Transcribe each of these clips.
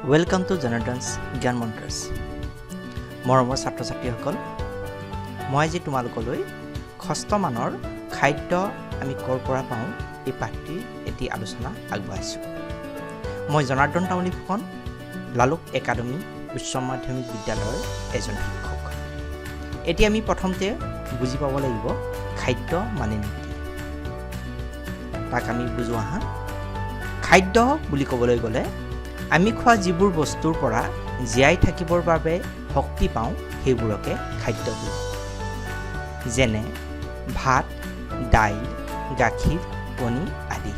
Welcome to Jonathan's Gyan Mantras. মৰমৰ ছাত্ৰ-ছাত্ৰীসকল, মই আজি তোমালোকলৈ ষষ্ঠ মানৰ খাদ্য আমি ক'ৰ পৰা পাওঁ এই পাঠটিৰ এটি আলোচনা আগবঢ়াইছোঁ। মই জনাৰ্দন তামুলী ফুকন, লালুক একাডেমী উচ্চ মাধ্যমিক বিদ্যালয়ৰ এজন শিক্ষক। এতিয়া আমি প্ৰথমতে বুজি পাব লাগিব খাদ্য মানে কি। তাক আমি বুজো আহা। খাদ্য বুলি ক'বলৈ গ'লে আমি খোৱা যিবোৰ বস্তুৰ পৰা জীয়াই থাকিবৰ বাবে শক্তি পাওঁ সেইবোৰকে খাদ্য বোলে। যেনে ভাত, দাইল, গাখীৰ, কণী আদি।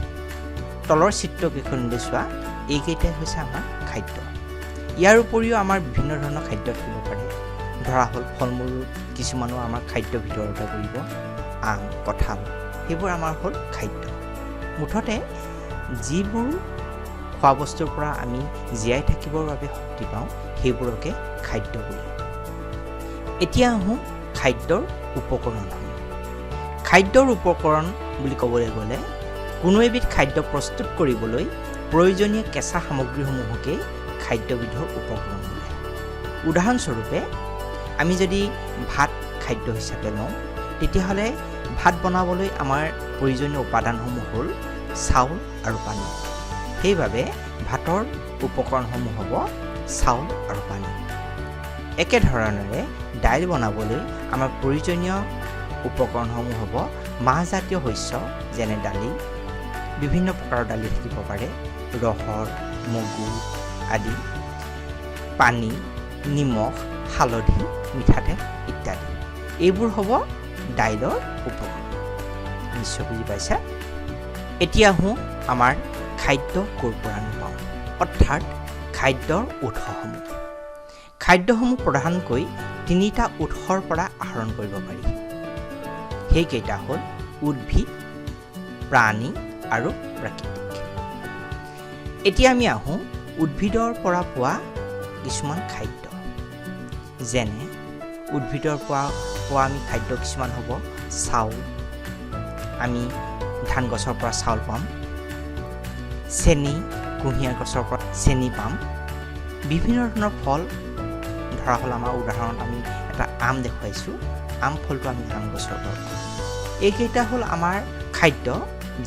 তলৰ চিত্ৰকেইখনলৈ চোৱা, এইকেইটাই হৈছে আমাৰ খাদ্য। ইয়াৰ উপৰিও আমাৰ বিভিন্ন ধৰণৰ খাদ্য থাকিব পাৰে। ধৰা হ'ল ফল মূল কিছুমানো আমাৰ খাদ্য ভিতৰতে পৰিব। আম, কঁঠাল সেইবোৰ আমাৰ হ'ল খাদ্য। মুঠতে যিবোৰ খোৱা বস্তুৰ পৰা আমি জীয়াই থাকিবৰ বাবে শক্তি পাওঁ সেইবোৰকে খাদ্য বোলে। এতিয়া আহোঁ খাদ্যৰ উপকৰণসমূহ। খাদ্যৰ উপকৰণ বুলি ক'বলৈ গ'লে কোনো এবিধ খাদ্য প্ৰস্তুত কৰিবলৈ প্ৰয়োজনীয় কেঁচা সামগ্ৰীসমূহকে খাদ্যবিধৰ উপকৰণ বোলে। উদাহৰণস্বৰূপে আমি যদি ভাত খাদ্য হিচাপে লওঁ, তেতিয়াহ'লে ভাত বনাবলৈ আমাৰ প্ৰয়োজনীয় উপাদানসমূহ হ'ল চাউল আৰু পানী। সেইবাবে ভাতৰ উপকৰণসমূহ হ'ব চাউল আৰু পানী। একেধৰণেৰে দাইল বনাবলৈ আমাৰ প্ৰয়োজনীয় উপকৰণসমূহ হ'ব মাহজাতীয় শস্য যেনে দালি, বিভিন্ন প্ৰকাৰৰ দালি থাকিব পাৰে, ৰহৰ, মগু আদি, পানী, নিমখ, হালধি, মিঠাতেল ইত্যাদি। এইবোৰ হ'ব দাইলৰ উপকৰণ। নিশ্চয় বুজি পাইছা? এতিয়া আহোঁ আমাৰ খাদ্য ক'ৰ পৰা পাওঁ, অৰ্থাৎ খাদ্যৰ উৎসসমূহ। খাদ্যসমূহ প্ৰধানকৈ তিনিটা উৎসৰ পৰা আহৰণ কৰিব পাৰি। সেইকেইটা হ'ল উদ্ভিদ, প্ৰাণী আৰু প্ৰাকৃতিক। এতিয়া আমি আহোঁ উদ্ভিদৰ পৰা পোৱা কিছুমান খাদ্য। যেনে উদ্ভিদৰ পৰা পোৱা আমি খাদ্য কিছুমান হ'ব চাউল, আমি ধান গছৰ পৰা চাউল পাম। চেনি, কুঁহিয়াৰ গছৰ পৰা চেনি পাম। বিভিন্ন ধৰণৰ ফল, ধৰা হ'ল আমাৰ উদাহৰণত আমি এটা আম দেখুৱাইছোঁ, আম ফলটো আমি আম গছৰ পৰা পাওঁ। এইকেইটা হ'ল আমাৰ খাদ্য,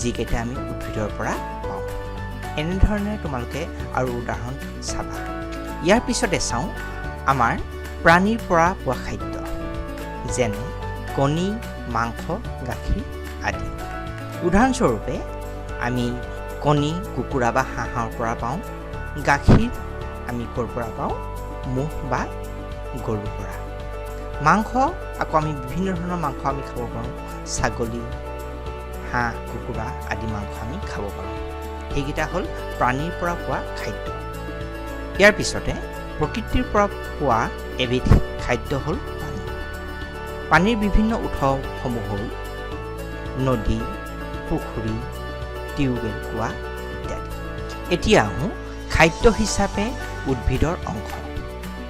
যিকেইটা আমি উদ্ভিদৰ পৰা পাওঁ। এনেধৰণে তোমালোকে আৰু উদাহৰণ চাবা। ইয়াৰ পিছতে চাওঁ আমাৰ প্ৰাণীৰ পৰা পোৱা খাদ্য, যেনে কণী, মাংস, গাখীৰ আদি। উদাহৰণস্বৰূপে আমি কণী কুকুৰা বা হাঁহৰ পৰা পাওঁ। গাখীৰ আমি ক'ৰ পৰা পাওঁ? ম'হ বা গৰুৰ পৰা। মাংস আকৌ আমি বিভিন্ন ধৰণৰ মাংস আমি খাব পাৰোঁ। ছাগলী, হাঁহ, কুকুৰা আদি মাংস আমি খাব পাৰোঁ। সেইকেইটা হ'ল প্ৰাণীৰ পৰা পোৱা খাদ্য। ইয়াৰ পিছতে প্ৰকৃতিৰ পৰা পোৱা এবিধ খাদ্য হ'ল পানী। পানীৰ বিভিন্ন উৎসসমূহ হ'ল নদী, পুখুৰী, টিউবেল, কুঁৱা ইত্যাদি। এতিয়া আহোঁ খাদ্য হিচাপে উদ্ভিদৰ অংশ।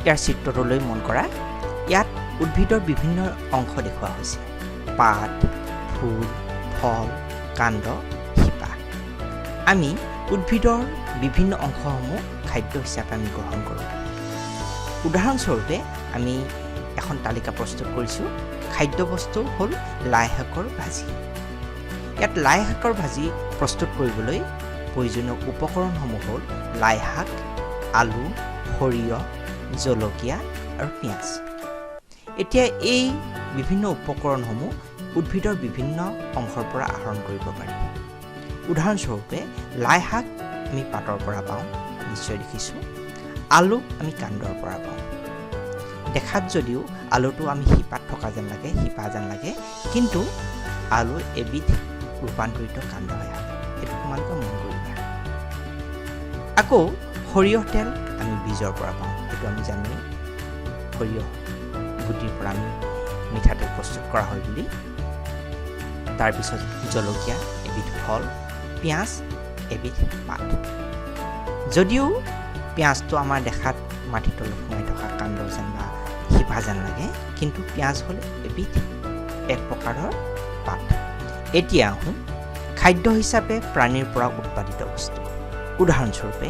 ইয়াৰ চিত্ৰটোলৈ মন কৰা। ইয়াত উদ্ভিদৰ বিভিন্ন অংশ দেখুওৱা হৈছে: পাত, ফুল, ফল, কাণ্ড, শিপা। আমি উদ্ভিদৰ বিভিন্ন অংশসমূহ খাদ্য হিচাপে আমি গ্ৰহণ কৰোঁ। উদাহৰণস্বৰূপে আমি এখন তালিকা প্ৰস্তুত কৰিছোঁ। খাদ্যবস্তু হ'ল লাই শাকৰ ভাজি। ইয়াত লাই শাকৰ ভাজি প্ৰস্তুত কৰিবলৈ প্ৰয়োজনীয় উপকৰণসমূহ হ'ল লাই শাক, আলু, সৰিয়হ, জলকীয়া আৰু পিঁয়াজ। এতিয়া এই বিভিন্ন উপকৰণসমূহ উদ্ভিদৰ বিভিন্ন অংশৰ পৰা আহৰণ কৰিব পাৰি। উদাহৰণস্বৰূপে লাই শাক আমি পাতৰ পৰা পাওঁ, নিশ্চয় দেখিছোঁ। আলু আমি কাণ্ডৰ পৰা পাওঁ। দেখাত যদিও আলুটো আমি শিপাত থকা যেন লাগে, শিপা যেন লাগে, কিন্তু আলু এবিধ ৰূপান্তৰিত কাণ্ড হয়। সেইটো তোমালোকে মন কৰিবা। আকৌ সৰিয়হ তেল আমি বীজৰ পৰা পাওঁ। সেইটো আমি জানোৱেই, সৰিয়হ গুটিৰ পৰা আমি মিঠাতেল প্ৰস্তুত কৰা হয় বুলি। তাৰপিছত জলকীয়া এবিধ ফল, পিঁয়াজ এবিধ পাত। যদিও পিঁয়াজটো আমাৰ দেখাত মাটিৰ তলত সোমাই থকা কাণ্ড যেন বা শিপা যেন লাগে, কিন্তু পিঁয়াজ হ'ল এবিধ এক প্ৰকাৰৰ পাত। এতিয়া আহোঁ খাদ্য হিচাপে প্ৰাণীৰ পৰা উৎপাদিত বস্তু। উদাহৰণস্বৰূপে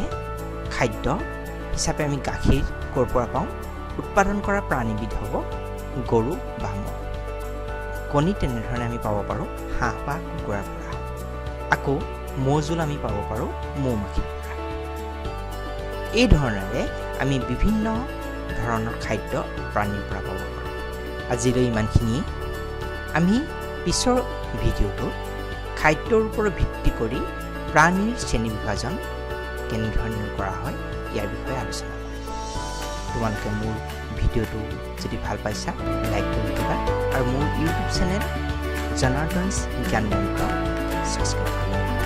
খাদ্য হিচাপে আমি গাখীৰ ক'ৰ পৰা পাওঁ? উৎপাদন কৰা প্ৰাণীবিধ হ'ব গৰু বা ম'হ। কণী তেনেধৰণে আমি পাব পাৰোঁ হাঁহ বা কুকুৰাৰ পৰা। আকৌ মৌজোল আমি পাব পাৰোঁ মৌ-মাখিৰ পৰা। এই ধৰণেৰে আমি বিভিন্ন ধৰণৰ খাদ্য প্ৰাণীৰ পৰা পাব পাৰোঁ। আজিলৈ ইমানখিনিয়ে। আমি পিছৰ ভিডিঅ'টোত খাদ্যৰ ওপৰত ভিত্তি কৰি প্ৰাণীৰ শ্ৰেণী বিভাজন কেনেধৰণে কৰা হয় ইয়াৰ বিষয়ে আলোচনা কৰিম। তোমালোকে মোৰ ভিডিঅ'টো যদি ভাল পাইছা লাইক কৰি দিবা আৰু মোৰ ইউটিউব চেনেল জনাৰ্দনছ জ্ঞান মন্ত্ৰ ছাবস্ক্ৰাইব কৰিবা।